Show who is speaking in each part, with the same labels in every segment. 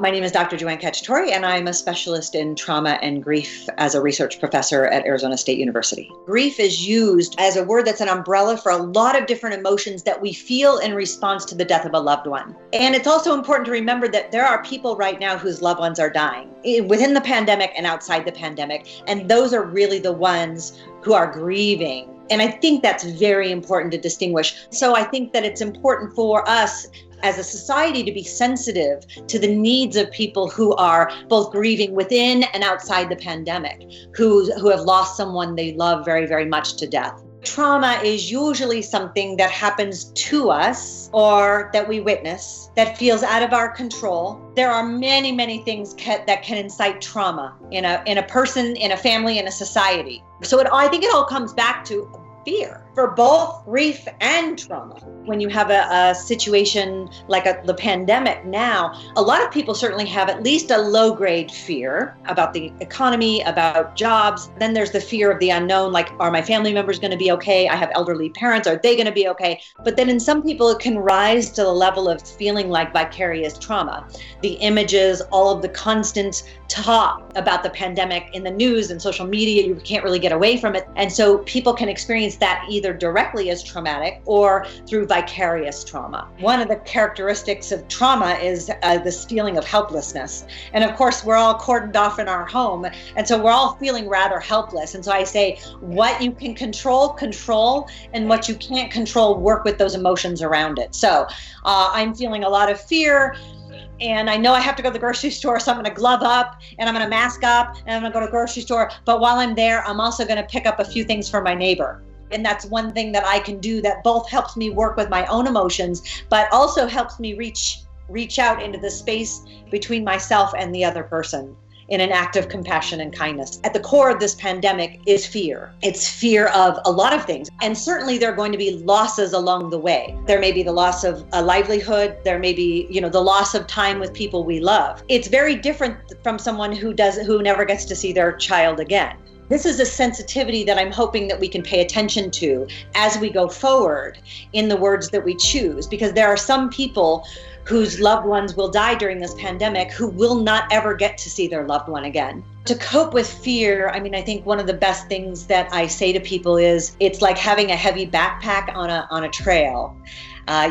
Speaker 1: My name is Dr. Joanne Cacciatore, and I'm a specialist in trauma and grief as a research professor at Arizona State University. Grief is used as a word that's an umbrella for a lot of different emotions that we feel in response to the death of a loved one. And it's also important to remember that there are people right now whose loved ones are dying within the pandemic and outside the pandemic, and those are really the ones who are grieving. And I think that's very important to distinguish. So I think that it's important for us as a society to be sensitive to the needs of people who are both grieving within and outside the pandemic, who have lost someone they love very, very much to death. Trauma is usually something that happens to us or that we witness that feels out of our control. There are many, many things that can incite trauma in a person, in a family, in a society. So I think it all comes back to fear for both grief and trauma. When you have a situation like the pandemic now, a lot of people certainly have at least a low-grade fear about the economy, about jobs. Then there's the fear of the unknown, like, are my family members going to be okay? I have elderly parents. Are they going to be okay? But then in some people, it can rise to the level of feeling like vicarious trauma. The images, all of the constant talk about the pandemic in the news and social media, you can't really get away from it. And so people can experience that either directly as traumatic or through vicarious trauma. One of the characteristics of trauma is this feeling of helplessness. And of course, we're all cordoned off in our home. And so we're all feeling rather helpless. And so I say, what you can control, and what you can't control, work with those emotions around it. So I'm feeling a lot of fear. And I know I have to go to the grocery store, so I'm going to glove up and I'm going to mask up and I'm going to go to the grocery store. But while I'm there, I'm also going to pick up a few things for my neighbor. And that's one thing that I can do that both helps me work with my own emotions, but also helps me reach out into the space between myself and the other person in an act of compassion and kindness. At the core of this pandemic is fear. It's fear of a lot of things. And certainly there are going to be losses along the way. There may be the loss of a livelihood. There may be, the loss of time with people we love. It's very different from someone who never gets to see their child again. This is a sensitivity that I'm hoping that we can pay attention to as we go forward in the words that we choose, because there are some people whose loved ones will die during this pandemic who will not ever get to see their loved one again. To cope with fear, I think one of the best things that I say to people is it's like having a heavy backpack on a trail.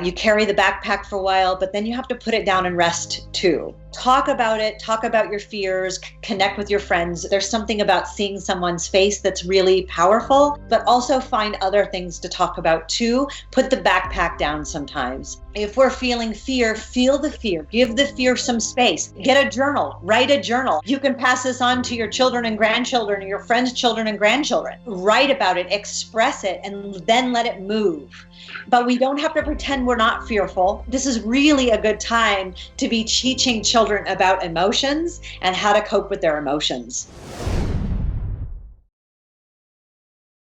Speaker 1: You carry the backpack for a while, but then you have to put it down and rest too. Talk about it, talk about your fears, connect with your friends. There's something about seeing someone's face that's really powerful, but also find other things to talk about too. Put the backpack down sometimes. If we're feeling fear, feel the fear. Give the fear some space. Get a journal, write a journal. You can pass this on to your children and grandchildren or your friends' children and grandchildren. Write about it, express it, and then let it move. But we don't have to pretend we're not fearful. This is really a good time to be teaching children about emotions and how to cope with their emotions.